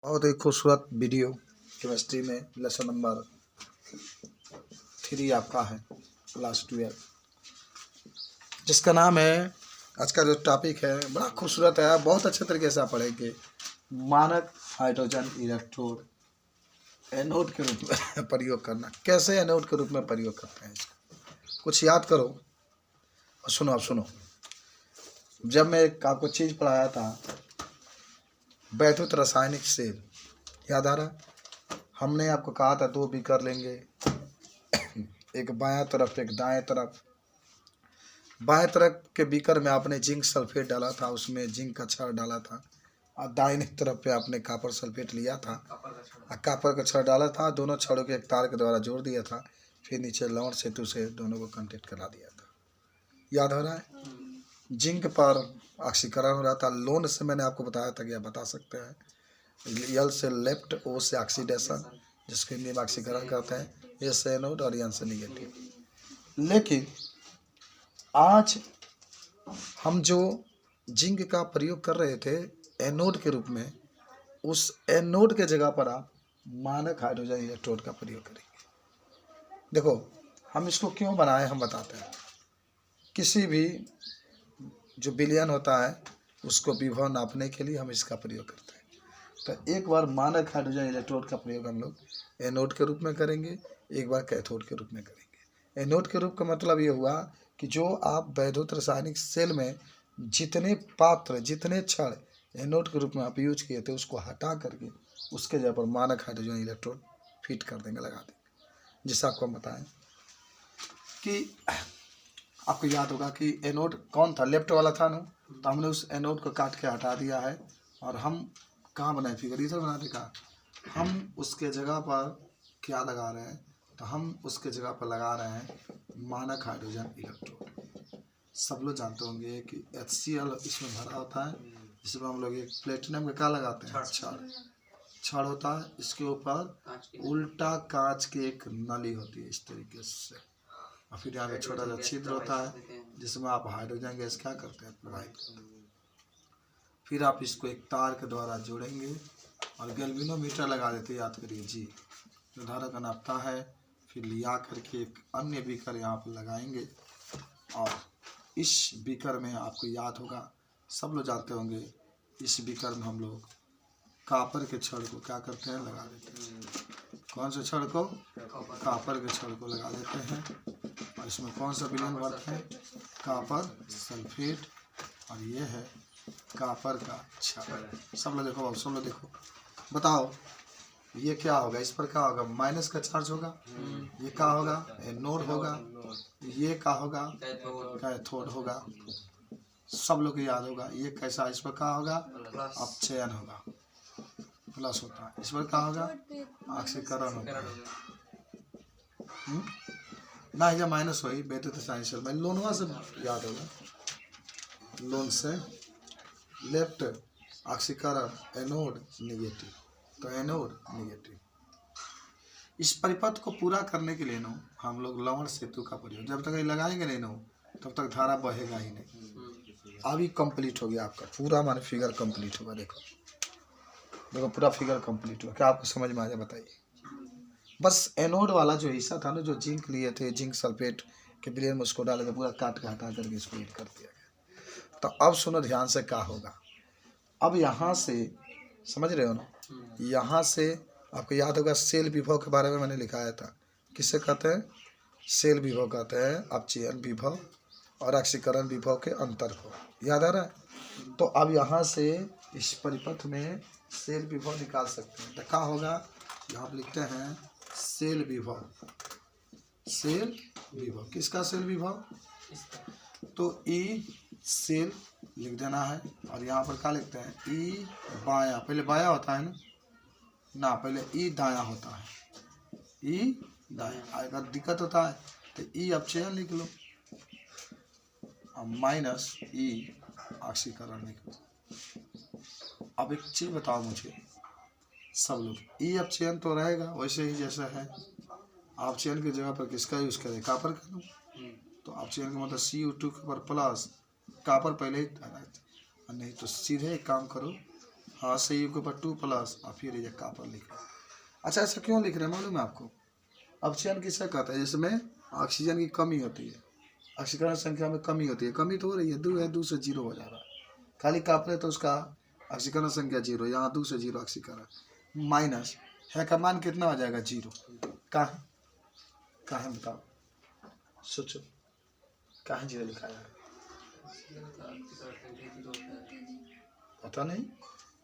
बहुत ही खूबसूरत video chemistry में लेसन नंबर 3 आपका है क्लास 12, जिसका नाम है, आज का जो टॉपिक है बड़ा खूबसूरत है। बहुत अच्छे तरीके से आप पढ़ेंगे। मानक हाइड्रोजन इलेक्ट्रोड एनोड के रूप में प्रयोग करना। कैसे एनोड के रूप में प्रयोग करते हैं इसको कुछ याद करो और सुनो। आप सुनो, जब मैं आपको चीज़ पढ़ाया था वैद्युत रासायनिक सेल, याद आ रहा? हमने आपको कहा था 2 बीकर लेंगे, एक बायां तरफ एक दाएं तरफ। बाएं तरफ के बीकर में आपने जिंक सल्फेट डाला था, उसमें जिंक का छड़ डाला था, और दाहिने तरफ पे आपने कॉपर सल्फेट लिया था और कॉपर का छड़ डाला था। दोनों छड़ों के एक तार के द्वारा जोड़ दिया था, फिर नीचे लवण सेतु से दोनों को कनेक्ट करा दिया था। याद हो रहा है? जिंक पर ऑक्सीकरण हो रहा था। लोन से मैंने आपको बताया था कि आप बता सकते हैं, एल से लेफ्ट, ओ से ऑक्सीडेशन, जिसको हिंदी में ऑक्सीकरण कहते हैं, ए से एनोड और एन से निगेटिव। लेकिन आज हम जो जिंक का प्रयोग कर रहे थे एनोड के रूप में, उस एनोड के जगह पर आप मानक हाइड्रोजन इलेक्ट्रोड का प्रयोग करेंगे। देखो, हम इसको क्यों बनाए हम बताते हैं। किसी भी जो विलयन होता है उसको विभव नापने के लिए हम इसका प्रयोग करते हैं। तो एक बार मानक हाइड्रोजन इलेक्ट्रोड का प्रयोग हम लोग एनोड के रूप में करेंगे, एक बार कैथोड के रूप में करेंगे। एनोड के रूप का मतलब ये हुआ कि जो आप वैद्युत रासायनिक सेल में जितने पात्र, जितने क्षण एनोड के रूप में आप यूज किए थे, उसको हटा करके उसके जगह पर मानक हाइड्रोजन इलेक्ट्रोड फिट कर देंगे, लगा देंगे। जिससे आपको हम बताएं कि आपको याद होगा कि एनोड कौन था, लेफ्ट वाला था ना, तो हमने उस एनोड को काट के हटा दिया है और हम कहाँ बनाए, फिगर इधर बना देखा। हम उसके जगह पर क्या लगा रहे हैं, तो हम उसके जगह पर लगा रहे हैं मानक हाइड्रोजन इलेक्ट्रोड। सब लोग जानते होंगे कि HCl इसमें भरा होता है, जिसमें हम लोग एक प्लेटिनम का क्या लगाते हैं, छड़ होता है। इसके ऊपर उल्टा कांच की एक नली होती है इस तरीके से, और फिर यहाँ पे छोटा सा छिद्र होता है जिसमें आप हाइड्रोजन गैस क्या करते हैं, प्रवाहित करते हैं। फिर आप इसको एक तार के द्वारा जोड़ेंगे और गैल्वेनोमीटर लगा देते, याद करिए जी, जो धारक नापता है। फिर लिया करके एक अन्य बीकर यहाँ पर लगाएंगे और इस बीकर में आपको याद होगा, सब लोग जानते होंगे, इस बीकर में हम लोग कॉपर के छड़ को क्या करते हैं, लगा देते हैं। कौन से छड़ को? कॉपर के छड़ को लगा देते हैं। और इसमें कौन सा विलयन बढ़ता है, कॉपर सल्फेट, और ये है कॉपर का छड़। सब लोग देखो, सब लोग देखो, बताओ ये क्या होगा, इस पर क्या होगा, माइनस का चार्ज होगा। ये क्या होगा, एनोड होगा। ये क्या होगा, कैथोड होगा। सब लोग को याद होगा। ये कैसा, इस पर क्या होगा, अपचयन होगा, प्लस होता है। इस पर क्या होगा, ऑक्सीकरण होगा ना, या माइनस वही वैद्युत रासायनिक सेल में लोनवा से याद होगा। लोन से लेफ्ट ऑक्सीकरण, एनोड निगेटिव, तो एनोड निगेटिव। इस परिपथ को पूरा करने के लिए ना हम लोग लवण सेतु का प्रयोग, जब तक ये लगाएंगे नहीं ना तब तक धारा बहेगा ही नहीं। अभी कंप्लीट हो गया आपका पूरा, माने फिगर कंप्लीट होगा। देखो देखो, पूरा फिगर कंप्लीट हुआ। क्या आपको समझ में आ जाए बताइए। बस एनोड वाला जो हिस्सा था ना, जो जिंक लिए थे, जिंक सल्फेट के विलयन में उसको डाले थे, पूरा काट के हटा करके इसको हिट कर दिया गया। तो अब सुनो ध्यान से क्या होगा। अब यहाँ से समझ रहे हो ना, यहाँ से आपको याद होगा सेल विभव के बारे में मैंने लिखाया था। किसे कहते हैं, सेल विभव कहते हैं अपचयन विभव और ऑक्सीकरण विभव के अंतर को। याद आ रहा है? तो अब यहाँ से इस परिपथ में सेल विभव निकाल सकते हैं। तो क्या होगा, यहाँ पर लिखते हैं सेल विभव। सेल विभव किसका, सेल विभव, तो ई सेल लिख देना है। और यहाँ पर क्या लिखते हैं, ई बाया, पहले बाया होता है ना, पहले ई दाया होता है, ई दाया। अगर दिक्कत होता है तो ई अपचयन लिख लो और माइनस ई ऑक्सीकरण लिख लो। अब एक चीज बताओ मुझे सब लोग, ई अपचयन तो रहेगा वैसे ही जैसा है। अपचयन की जगह पर किसका यूज करें, कॉपर का लो, तो अपचयन का मतलब Cu2 के ऊपर प्लस कॉपर पहले ही, नहीं तो सीधे एक काम करो, हाँ Cu के ऊपर 2 प्लस और फिर ये कॉपर लिख रहे हैं। अच्छा ऐसा क्यों लिख रहे हैं मालूम है आपको? अपचयन किसे कहते हैं? जिसमें ऑक्सीजन की कमी होती है, ऑक्सीकरण संख्या में कमी होती है। कमी तो हो रही है, 2 है, 2 से 0 हो जा रहा है। खाली कॉपर है तो उसका ऑक्सीकरण संख्या 0, यहाँ 2 से 0 ऑक्सीकरण, माइनस है का मान कितना हो जाएगा? 0। कहाँ बताओ, सोचो कहाँ 0 लिखा है? पता नहीं,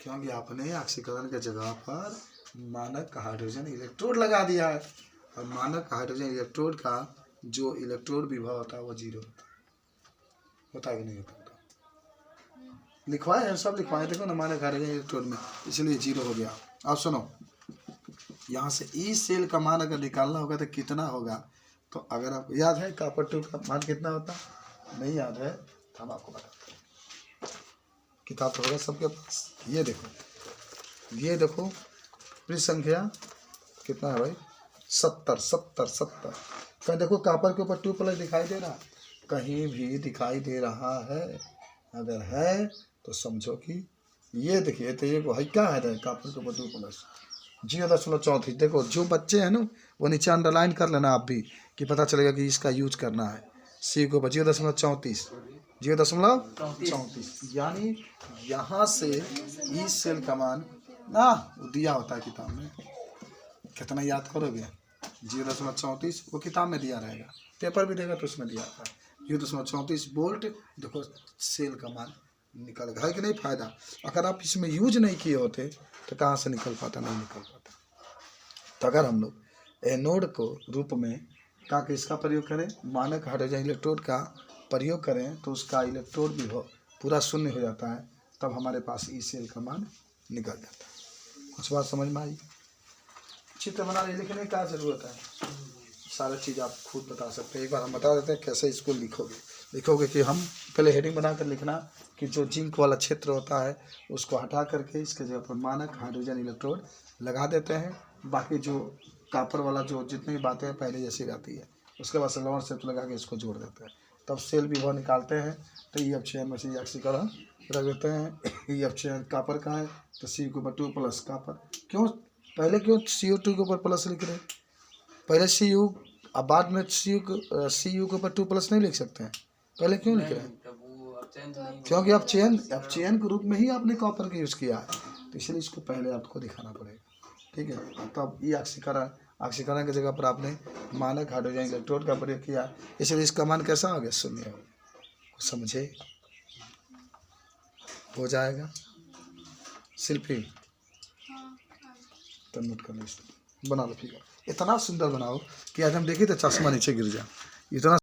क्योंकि आपने ऑक्सीकरण के जगह पर मानक हाइड्रोजन इलेक्ट्रोड लगा दिया है, और मानक हाइड्रोजन इलेक्ट्रोड का जो इलेक्ट्रोड विभव होता है वो 0 होता है कि नहीं होता? लिखवाए हैं, सब लिखवाए, देखो ना मानक हाइड्रोजन इलेक्ट्रोड में, इसलिए 0 हो गया। अब सुनो, यहाँ से ई सेल का मान अगर निकालना होगा तो कितना होगा? तो अगर आपको याद है कॉपर 2 का मान कितना होता? नहीं याद है तो हम आपको बताते हैं। किताब तो होगा सबके पास। ये देखो पृष्ठ संख्या कितना है भाई? 70। कहीं देखो कॉपर के ऊपर 2 प्लस दिखाई दे रहा? कहीं भी दिखाई दे रहा है? अगर है तो समझो कि ये देखिए, तो ये क्या है कॉपर के ऊपर 2 प्लस 0.34। देखो जो बच्चे हैं ना वो नीचे अंडरलाइन कर लेना आप भी, कि पता चलेगा कि इसका यूज करना है। सी के ऊपर 0.34, यानी यहाँ से ई सेल का मान ना दिया होता है किताब में। कितना याद करोगे? 0.34 वो किताब में दिया रहेगा, पेपर भी देगा तो उसमें दिया था 0.34 वोल्ट। देखो सेल का मान निकल गया है कि नहीं? फायदा अगर आप इसमें यूज नहीं किए होते तो कहाँ से निकल पाता? नहीं निकल पाता। तो अगर हम लोग एनोड को रूप में का किसका प्रयोग करें? मानक हाइड्रोजन इलेक्ट्रोड का प्रयोग करें तो उसका इलेक्ट्रोड भी हो पूरा शून्य हो जाता है, तब हमारे पास ई सेल का मान निकल जाता है। कुछ बात समझ में आई? चित्र बनाने लिखने का जरूरत है, सारा चीज़ आप खुद बता सकते हैं। एक बार हम बता देते हैं कैसे इसको लिखोगे कि हम पहले हेडिंग बनाकर लिखना कि जो जिंक वाला क्षेत्र होता है उसको हटा करके इसके जगह पर मानक हाइड्रोजन इलेक्ट्रोड लगा देते हैं। बाकी जो कॉपर वाला जो जितनी बातें पहले जैसी रहती है, उसके बाद सलवर सेट लगा के इसको जोड़ देते हैं, तब सेल विभव निकालते हैं। तो ई अपचयन में से ई ऑक्सीकरण रख देते हैं। ई अपचयन कॉपर का है तो सी के ऊपर 2 प्लस कॉपर। क्यों पहले CO2 के ऊपर प्लस लिख रहे? पहले Cu अब बाद में Cu के ऊपर 2 प्लस नहीं लिख सकते हैं? पहले क्यों लिख रहे हैं? क्योंकि अपचयन के रूप में ही आपने कॉपर का यूज़ किया है, तो इसलिए इसको पहले आपको दिखाना पड़ेगा। ठीक है, तब ये ऑक्सीकरण की जगह पर आपने मानक हाइड्रोजन इलेक्ट्रोड का प्रयोग किया, इसलिए इसका मान कैसा हो गया? 0 हो। समझे? हो जाएगा शिल्पी? तो नोट कर लो, बना लो फिगर। इतना सुंदर बनाओ कि आज हम देखें तो चश्मा नीचे गिर जाए। इतना